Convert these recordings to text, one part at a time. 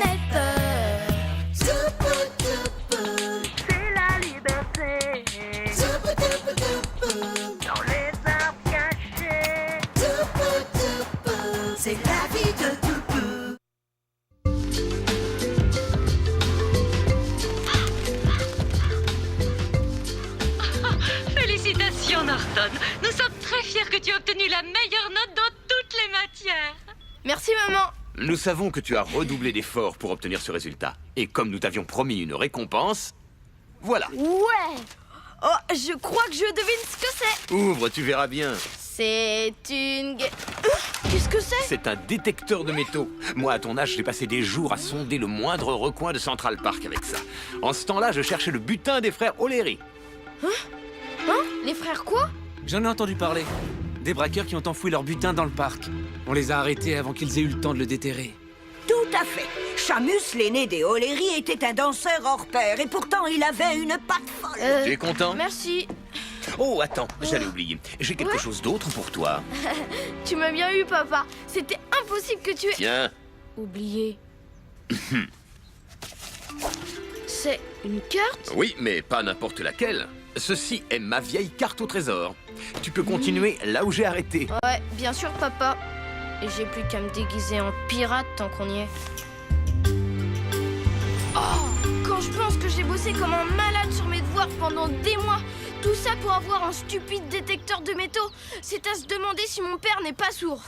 n'aie peur. Toupou, toupou, C'est la liberté toupou, toupou, toupou, dans les arbres cachés. toupou, toupou, c'est la vie de Toupou. Félicitations, Norton. Nous sommes très fiers que tu aies obtenu la meilleure note dans toutes les matières. Merci, maman. Nous savons que tu as redoublé d'efforts pour obtenir ce résultat. Et comme nous t'avions promis une récompense, voilà. Ouais. Oh, je crois que je devine ce que c'est. Ouvre, tu verras bien. C'est une... Qu'est-ce que c'est? C'est un détecteur de métaux. Moi, à ton âge, j'ai passé des jours à sonder le moindre recoin de Central Park avec ça. En ce temps-là, je cherchais le butin des frères O'Leary. Hein? Les frères quoi? J'en ai entendu parler. Des braqueurs qui ont enfoui leur butin dans le parc. On les a arrêtés avant qu'ils aient eu le temps de le déterrer. Tout à fait. Shamus, l'aîné des O'Leary, était un danseur hors pair et pourtant il avait une patte folle. Tu es content? Merci. Oh, attends, j'allais oublier. J'ai quelque chose d'autre pour toi. Tu m'as bien eu, papa. C'était impossible que tu aies... Tiens. Oublié. C'est une carte? Oui, mais pas n'importe laquelle. Ceci est ma vieille carte au trésor. Tu peux continuer là où j'ai arrêté. Ouais, bien sûr, papa. Et j'ai plus qu'à me déguiser en pirate tant qu'on y est. Oh, quand je pense que j'ai bossé comme un malade sur mes devoirs pendant des mois, tout ça pour avoir un stupide détecteur de métaux, c'est à se demander si mon père n'est pas sourd.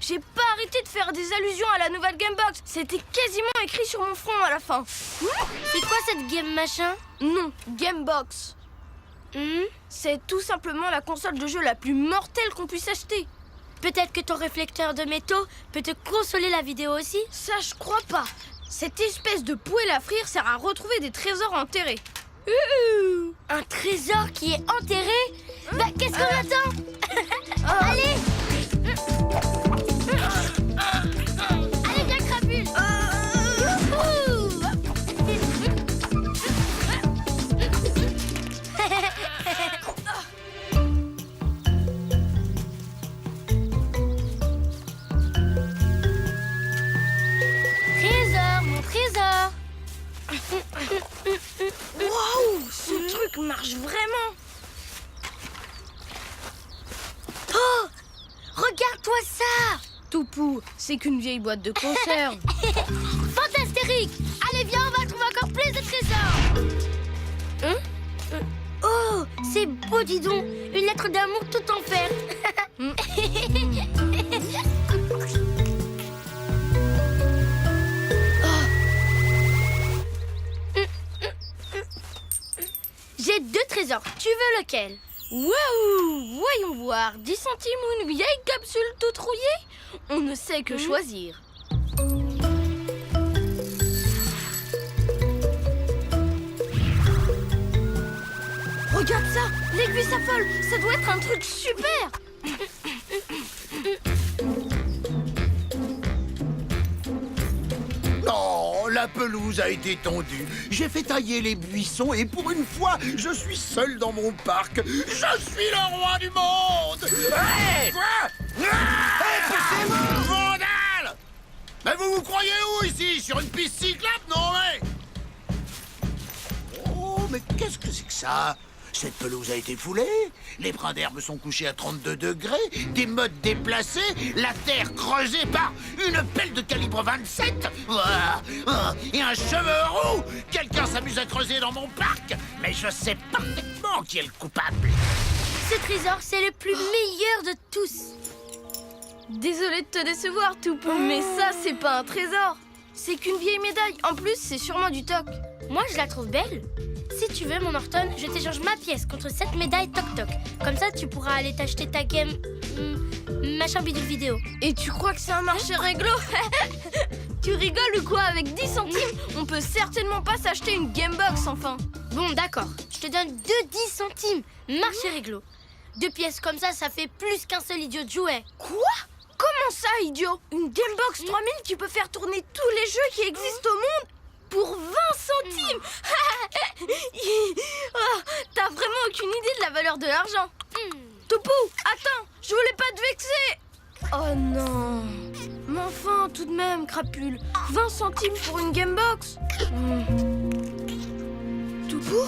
J'ai pas arrêté de faire des allusions à la nouvelle Gamebox. C'était quasiment écrit sur mon front à la fin. C'est quoi cette game machin? Non, Gamebox. C'est tout simplement la console de jeu la plus mortelle qu'on puisse acheter. Peut-être que ton réflecteur de métaux peut te consoler la vidéo aussi? Ça, je crois pas. Cette espèce de poêle à frire sert à retrouver des trésors enterrés. Un trésor qui est enterré? Bah, qu'est-ce qu'on attend? Allez! Allez, viens, crapule! Youhou! Trésor, mon trésor! Waouh, ce truc marche vraiment. Oh! Regarde-toi ça! Toupou, c'est qu'une vieille boîte de conserve. Fantastique! Allez, viens, on va trouver encore plus de trésors! Oh, c'est beau, dis donc! Une lettre d'amour tout en fer! J'ai 2 trésors. Tu veux lequel? Waouh, voyons voir. 10 centimes ou une vieille capsule toute rouillée? On ne sait que choisir. Regarde ça, l'aiguille s'affole. Ça doit être un truc super. Non, la pelouse a été tondue. J'ai fait tailler les buissons et pour une fois, je suis seul dans mon parc. Je suis le roi du monde. Hey! Vandale! Mais vous vous croyez où ici? Sur une piste cyclable? Non mais... Oh, mais qu'est-ce que c'est que ça? Cette pelouse a été foulée, les brins d'herbe sont couchés à 32 degrés, des mottes déplacées, la terre creusée par une pelle de calibre 27 et un cheveu roux. Quelqu'un s'amuse à creuser dans mon parc, mais je sais parfaitement qui est le coupable. Ce trésor, c'est le plus meilleur de tous. Désolée de te décevoir, Toupou, mais ça, c'est pas un trésor. C'est qu'une vieille médaille. En plus, c'est sûrement du toc. Moi, je la trouve belle. Si tu veux, mon Norton, je t'échange ma pièce contre cette médaille toc-toc. Comme ça, tu pourras aller t'acheter ta game... machin bidule vidéo. Et tu crois que c'est un marché réglo? Tu rigoles ou quoi? Avec 10 centimes, on peut certainement pas s'acheter une Gamebox, enfin. Bon, d'accord. Je te donne 2 10 centimes. Marché réglo. 2 pièces comme ça fait plus qu'un seul idiot de jouet. Quoi? Comment ça, idiot? Une Gamebox 3000 qui peut faire tourner tous les jeux qui existent au monde pour 20 centimes? Oh, t'as vraiment aucune idée de la valeur de l'argent. Toupou, attends, je voulais pas te vexer. Oh non. Mais enfin, tout de même, crapule. 20 centimes pour une Gamebox. Toupou?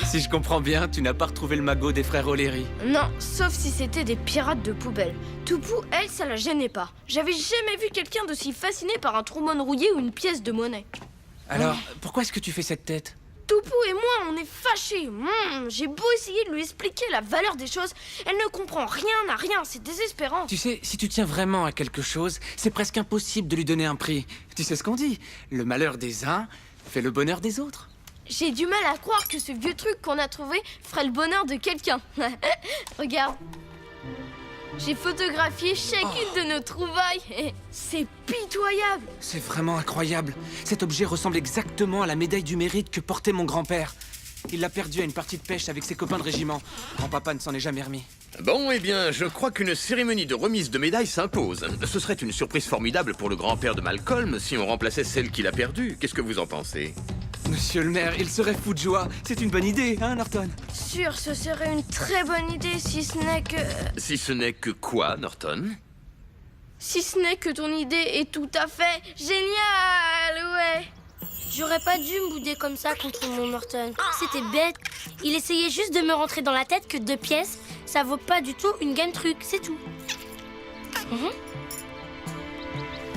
Si je comprends bien, tu n'as pas retrouvé le magot des frères O'Leary. Non, sauf si c'était des pirates de poubelle. Toupou, elle, ça la gênait pas. J'avais jamais vu quelqu'un d'aussi fasciné par un trombone rouillé ou une pièce de monnaie. Alors, pourquoi est-ce que tu fais cette tête? Toupou et moi, on est fâchés. J'ai beau essayer de lui expliquer la valeur des choses, elle ne comprend rien à rien, c'est désespérant. Tu sais, si tu tiens vraiment à quelque chose, c'est presque impossible de lui donner un prix. Tu sais ce qu'on dit? Le malheur des uns fait le bonheur des autres. J'ai du mal à croire que ce vieux truc qu'on a trouvé ferait le bonheur de quelqu'un. Regarde. J'ai photographié chacune de nos trouvailles. C'est pitoyable. C'est vraiment incroyable. Cet objet ressemble exactement à la médaille du mérite que portait mon grand-père. Il l'a perdu à une partie de pêche avec ses copains de régiment. Grand-papa ne s'en est jamais remis. Bon, eh bien, je crois qu'une cérémonie de remise de médailles s'impose. Ce serait une surprise formidable pour le grand-père de Malcolm si on remplaçait celle qu'il a perdue. Qu'est-ce que vous en pensez? Monsieur le maire, il serait fou de joie. C'est une bonne idée, hein, Norton? Sûr, ce serait une très bonne idée si ce n'est que... Si ce n'est que quoi, Norton? Si ce n'est que ton idée est tout à fait géniale, ouais. J'aurais pas dû me bouder comme ça contre mon Norton. C'était bête. Il essayait juste de me rentrer dans la tête que 2 pièces, ça vaut pas du tout une game truc, c'est tout.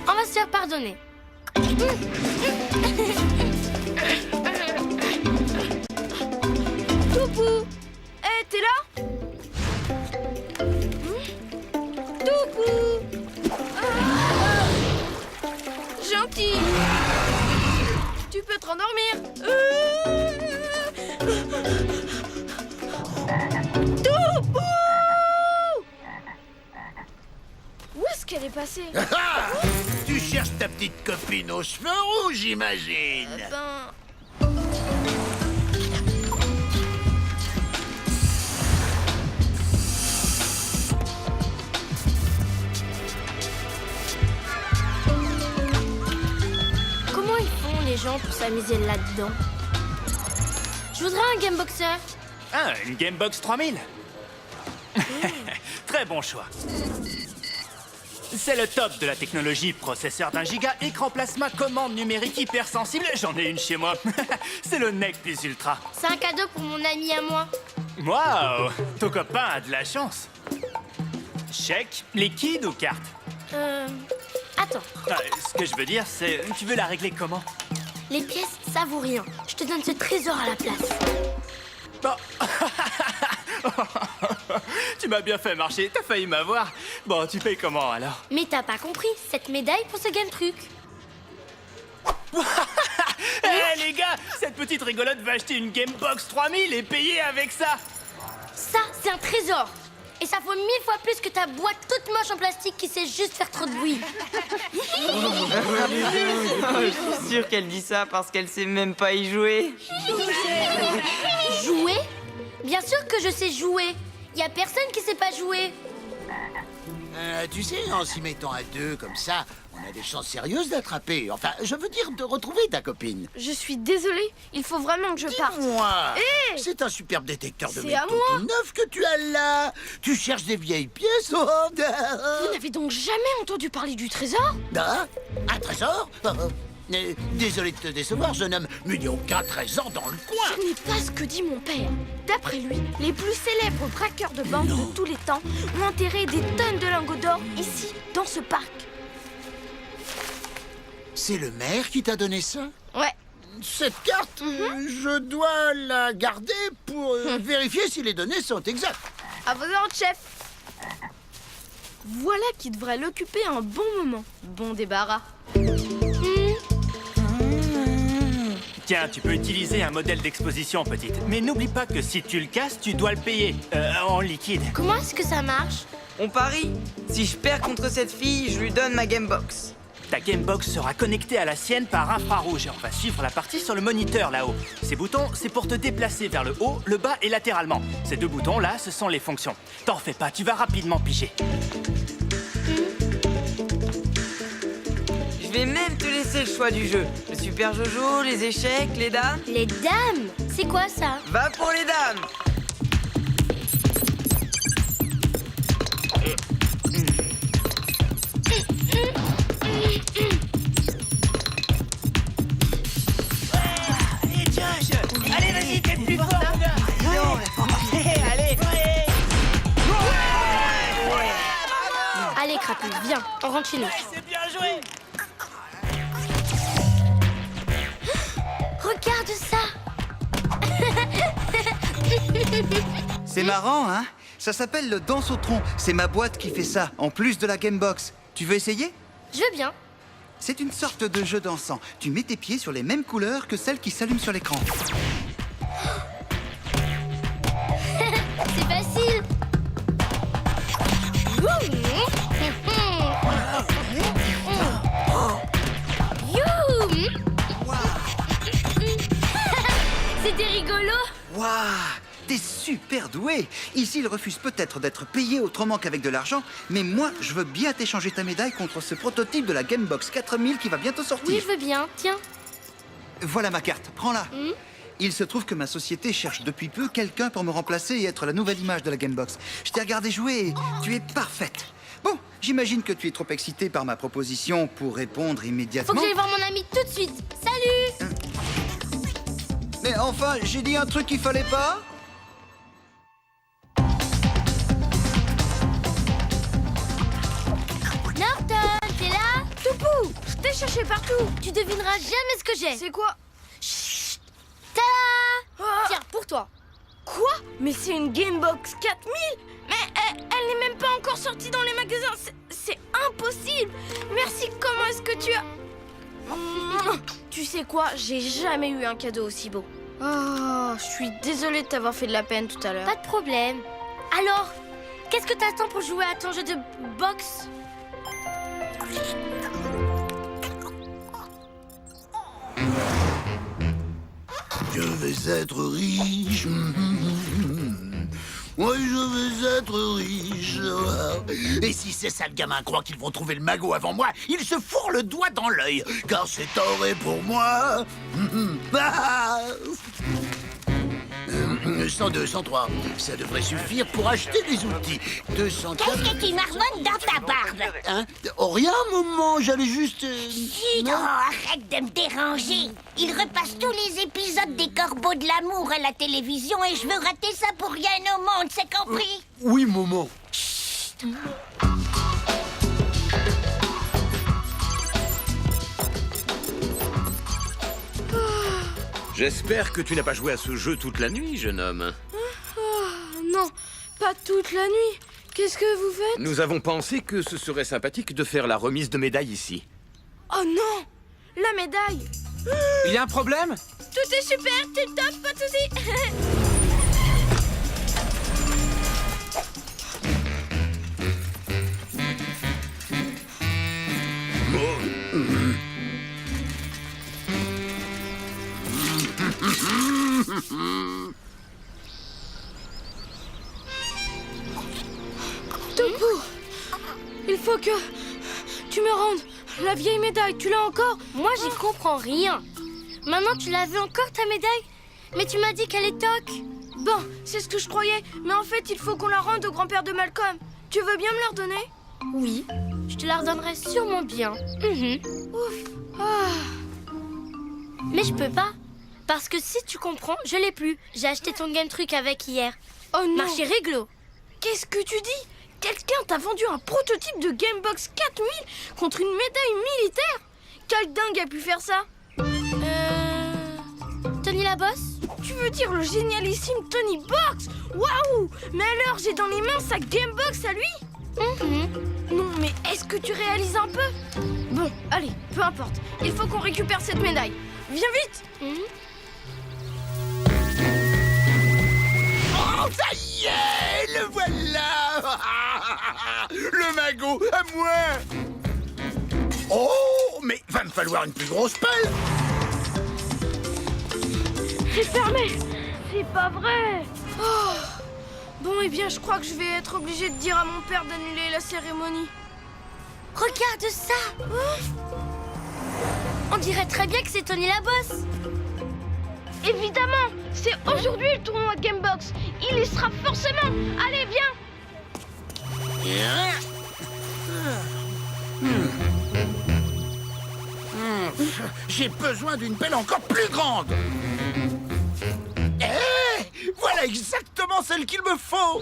On va se faire pardonner. Toupou! Eh, t'es là? Toupou! Gentil! Tu peux te rendormir. Toupou! Où est-ce qu'elle est passée? Tu cherches ta petite copine aux cheveux rouges, j'imagine. Comment ils font les gens pour s'amuser là-dedans? Je voudrais un Game Boxer. Ah, une Gamebox 3000. Très bon choix. C'est le top de la technologie, processeur d'1 giga, écran plasma, commande numérique hypersensible. J'en ai une chez moi. C'est le NEC Plus Ultra. C'est un cadeau pour mon ami à moi. Waouh, ton copain a de la chance. Chèque, liquide ou carte? Attends, Ce que je veux dire, c'est... Tu veux la régler comment? les pièces, ça vaut rien. Je te donne ce trésor à la place. Bon. Tu m'as bien fait marcher, t'as failli m'avoir. Bon, tu payes comment alors? Mais t'as pas compris, cette médaille pour ce game truc. Eh les gars, cette petite rigolote va acheter une Gamebox 3000 et payer avec ça. Ça, c'est un trésor. Et ça vaut 1000 fois plus que ta boîte toute moche en plastique qui sait juste faire trop de bruit. Je suis sûre qu'elle dit ça parce qu'elle sait même pas y jouer. Jouer? Bien sûr que je sais jouer. Y a personne qui sait pas jouer. Tu sais, en s'y mettant à 2 comme ça, on a des chances sérieuses d'attraper. Enfin, je veux dire de retrouver ta copine. Je suis désolée, il faut vraiment que je parte. Dis-moi, Hé c'est un superbe détecteur de C'est métaux à moi. tout neuf que tu as là. Tu cherches des vieilles pièces. Vous n'avez donc jamais entendu parler du trésor? Ah, un trésor? Désolé de te décevoir, jeune homme, mais il n'y a aucun trésor dans le coin. Ce n'est pas ce que dit mon père. D'après lui, les plus célèbres braqueurs de banque de tous les temps ont enterré des tonnes de lingots d'or ici, dans ce parc. C'est le maire qui t'a donné ça? Ouais. Cette carte, je dois la garder pour vérifier si les données sont exactes. À vos ordres, chef. Voilà qui devrait l'occuper un bon moment. Bon débarras. Tiens, tu peux utiliser un modèle d'exposition, petite. Mais n'oublie pas que si tu le casses, tu dois le payer. En liquide. Comment est-ce que ça marche? On parie. Si je perds contre cette fille, je lui donne ma Gamebox. Ta Gamebox sera connectée à la sienne par infrarouge. On va suivre la partie sur le moniteur là-haut. Ces boutons, c'est pour te déplacer vers le haut, le bas et latéralement. Ces 2 boutons-là, ce sont les fonctions. T'en fais pas, tu vas rapidement piger. Je vais même te laisser le choix du jeu. Le super Jojo, les échecs, les dames. Les dames? C'est quoi ça? Va pour les dames. Allez, Crapule, viens, on rentre chez nous. C'est bien joué. Regarde ça. C'est marrant, hein? Ça s'appelle le Dansotron. C'est ma boîte qui fait ça, en plus de la Gamebox. Tu veux essayer? Je veux bien. C'est une sorte de jeu dansant. Tu mets tes pieds sur les mêmes couleurs que celles qui s'allument sur l'écran. C'est facile. C'était rigolo. Waouh! T'es super doué! Ici, ils refusent peut-être d'être payés autrement qu'avec de l'argent, mais moi, je veux bien t'échanger ta médaille contre ce prototype de la Gamebox 4000 qui va bientôt sortir. Oui, je veux bien. Tiens. Voilà ma carte, prends-la. Il se trouve que ma société cherche depuis peu quelqu'un pour me remplacer et être la nouvelle image de la Gamebox. Je t'ai regardé jouer et tu es parfaite. Bon, j'imagine que tu es trop excitée par ma proposition pour répondre immédiatement. Faut que j'aille voir mon ami tout de suite. Salut. Mais enfin, j'ai dit un truc qu'il fallait pas? Norton, t'es là? Toupou, je t'ai cherché partout. Tu devineras jamais ce que j'ai. C'est quoi? Chut. Ta-da. Ah. Tiens, pour toi. Quoi? Mais c'est une Gamebox 4000? Mais elle n'est même pas encore sortie dans les magasins. C'est impossible. Merci, comment est-ce que tu as... Tu sais quoi? J'ai jamais eu un cadeau aussi beau. Oh, je suis désolée de t'avoir fait de la peine tout à l'heure. Pas de problème. Alors, qu'est-ce que t'attends pour jouer à ton jeu de boxe? Je vais être riche. Oui, je vais être riche. Et si ces sales gamins croient qu'ils vont trouver le magot avant moi, ils se fourrent le doigt dans l'œil, car c'est or est pour moi. 102, 103, ça devrait suffire pour acheter les outils. 204... Qu'est-ce que tu marmonnes dans ta barbe? Hein? Oh, rien, maman, j'allais juste... Non, arrête de me déranger. Il repasse tous les épisodes des Corbeaux de l'amour à la télévision et je veux rater ça pour rien au monde, c'est compris? Oui, maman. J'espère que tu n'as pas joué à ce jeu toute la nuit, jeune homme. Non, pas toute la nuit. Qu'est-ce que vous faites? Nous avons pensé que ce serait sympathique de faire la remise de médaille ici. Oh non! La médaille! Il y a un problème? Tout est super, t'es top, pas de soucis. Toupou, il faut que tu me rendes la vieille médaille. Tu l'as encore? Moi, j'y comprends rien. Maintenant, tu l'as vu encore, ta médaille? Mais tu m'as dit qu'elle est toc. Bon, c'est ce que je croyais. Mais en fait, il faut qu'on la rende au grand-père de Malcolm. Tu veux bien me la redonner? Oui, je te la redonnerai sûrement bien. Ouf. Ah. Mais je peux pas. Parce que si tu comprends, je l'ai plus. J'ai acheté ton game truc avec hier. Oh non. Marché réglo. Qu'est-ce que tu dis? Quelqu'un t'a vendu un prototype de Gamebox 4000 contre une médaille militaire? Quel dingue a pu faire ça? Tony la bosse? Tu veux dire le génialissime Tony Box? Waouh! Mais alors, j'ai dans les mains sa Gamebox à lui? Non, mais est-ce que tu réalises un peu? Bon, allez, peu importe. Il faut qu'on récupère cette médaille. Viens vite! Oh, ça y est, le voilà. Le magot, à moi. Oh, mais va me falloir une plus grosse pelle. C'est fermé! C'est pas vrai! Oh. Bon, eh bien, je crois que je vais être obligée de dire à mon père d'annuler la cérémonie. Regarde ça! On dirait très bien que c'est Tony la bosse. Évidemment! C'est aujourd'hui le tournoi Gamebox. Il y sera forcément. Allez, viens! J'ai besoin d'une pelle encore plus grande. Voilà exactement celle qu'il me faut.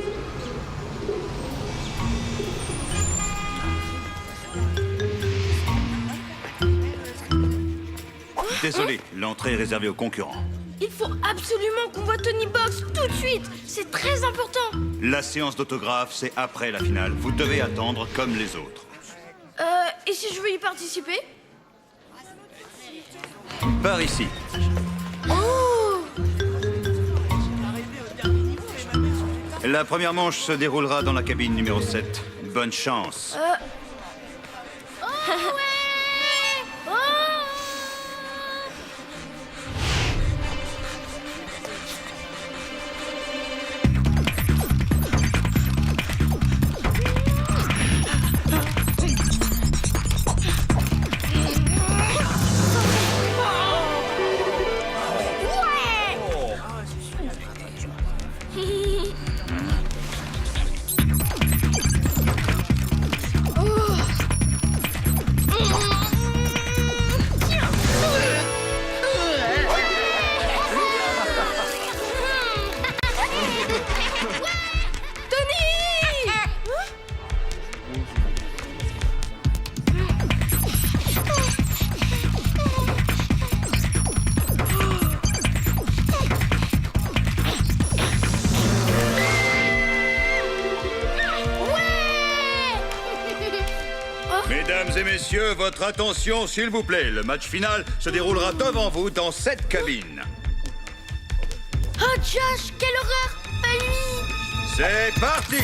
Désolé, l'entrée est réservée aux concurrents. Il faut absolument qu'on voit Tony Box tout de suite. C'est très important. La séance d'autographe, c'est après la finale. Vous devez attendre comme les autres. Et si je veux y participer? Par ici. Oh! La première manche se déroulera dans la cabine numéro 7. Bonne chance. Mesdames et messieurs, votre attention, s'il vous plaît. Le match final se déroulera devant vous dans cette cabine. Oh, Josh, quelle horreur! Pas lui! C'est parti!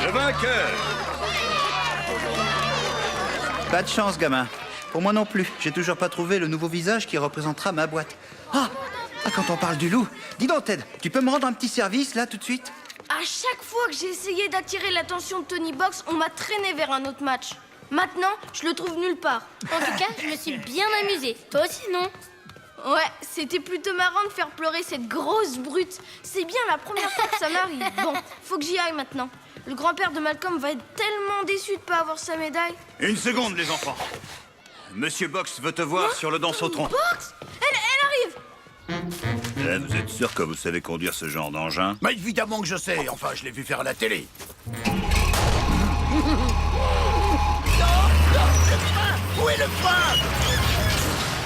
Le vainqueur! Pas de chance, gamin. Pour moi non plus. J'ai toujours pas trouvé le nouveau visage qui représentera ma boîte. Quand on parle du loup, dis donc, Ted, tu peux me rendre un petit service, là, tout de suite? À chaque fois que j'ai essayé d'attirer l'attention de Tony Box, on m'a traîné vers un autre match. Maintenant, je le trouve nulle part. En tout cas, je me suis bien amusée. Toi aussi, non? Ouais, c'était plutôt marrant de faire pleurer cette grosse brute. C'est bien la première fois que ça m'arrive. Bon, faut que j'y aille maintenant. Le grand-père de Malcolm va être tellement déçu de pas avoir sa médaille. Une seconde, les enfants. Monsieur Box veut te voir sur le dansotron. Box? Elle arrive! Vous êtes sûr que vous savez conduire ce genre d'engin? Bah évidemment que je sais, enfin je l'ai vu faire à la télé. Où est le frein?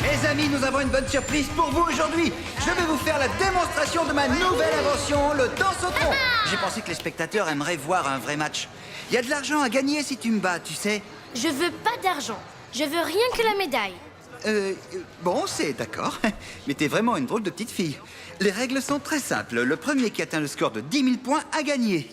Mes amis, nous avons une bonne surprise pour vous aujourd'hui. Je vais vous faire la démonstration de ma nouvelle invention, le dansotron. J'ai pensé que les spectateurs aimeraient voir un vrai match. Il y a de l'argent à gagner si tu me bats, tu sais. Je veux pas d'argent. Je veux rien que la médaille. Bon, c'est d'accord. Mais t'es vraiment une drôle de petite fille. Les règles sont très simples. Le premier qui atteint le score de 10 000 points a gagné.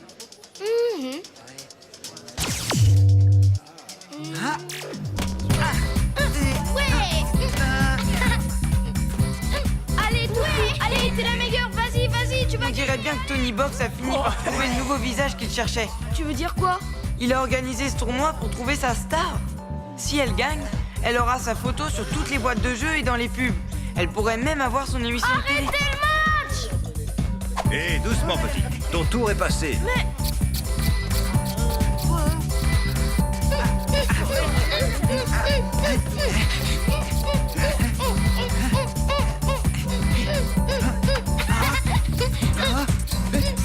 Allez, t'es la meilleure, vas-y, tu vas... On dirait bien que Tony Box a fini par trouver le nouveau visage qu'il cherchait. Tu veux dire quoi? Il a organisé ce tournoi pour trouver sa star. Si elle gagne, elle aura sa photo sur toutes les boîtes de jeux et dans les pubs. Elle pourrait même avoir son émission de télé. Arrêtez le match! Hé, doucement, petit. Ton tour est passé. Mais...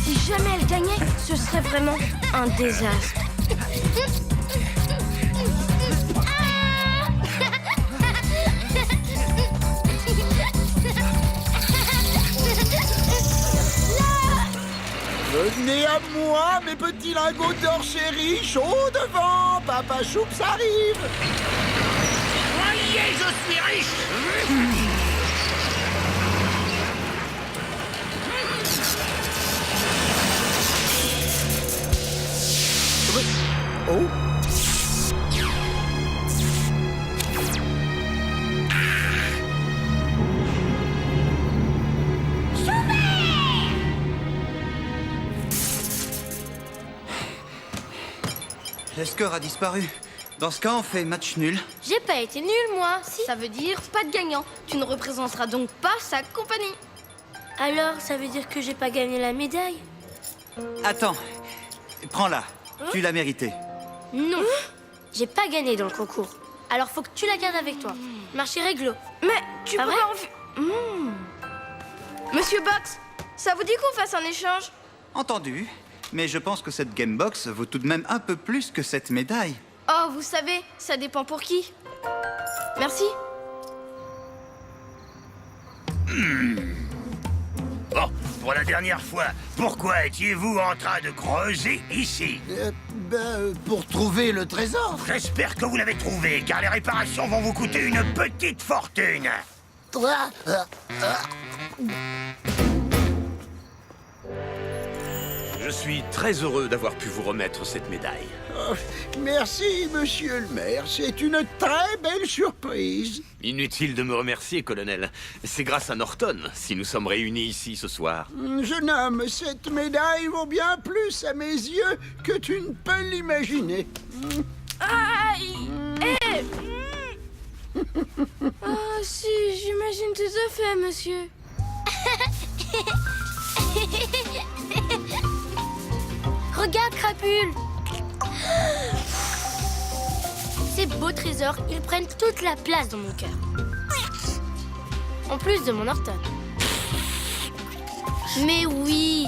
Si jamais elle gagnait, ce serait vraiment un désastre. Venez à moi, mes petits lingots d'or chéris, chaud devant, Papa Choups arrive. Voyez, je suis riche. Oh. Le score a disparu. Dans ce cas, on fait match nul. J'ai pas été nulle, moi. Si. Ça veut dire pas de gagnant. Tu ne représenteras donc pas sa compagnie. Alors, ça veut dire que j'ai pas gagné la médaille? Attends. Prends-la. Tu l'as mérité. Non. J'ai pas gagné dans le concours. Alors faut que tu la gardes avec toi. Marché réglo. Mais tu Pas peux vrai? pas Monsieur Box, ça vous dit qu'on fasse un échange? Entendu. Mais je pense que cette Gamebox vaut tout de même un peu plus que cette médaille. Oh, vous savez, ça dépend pour qui. Merci. Bon, pour la dernière fois, pourquoi étiez-vous en train de creuser ici? Pour trouver le trésor. J'espère que vous l'avez trouvé, car les réparations vont vous coûter une petite fortune. Je suis très heureux d'avoir pu vous remettre cette médaille. Merci, monsieur le maire. C'est une très belle surprise. Inutile de me remercier, colonel. C'est grâce à Norton si nous sommes réunis ici ce soir. Jeune homme, cette médaille vaut bien plus à mes yeux que tu ne peux l'imaginer. Aïe! Ah, si, j'imagine tout à fait, monsieur. Regarde, Crapule. Ces beaux trésors, ils prennent toute la place dans mon cœur. En plus de mon Norton. Mais oui.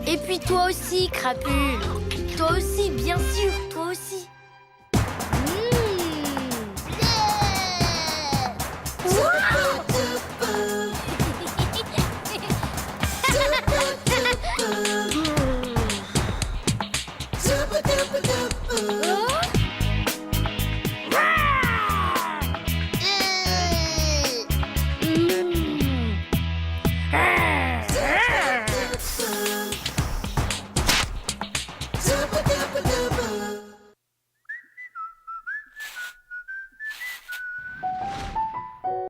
Et puis toi aussi, Crapule. Toi aussi, bien sûr, toi aussi.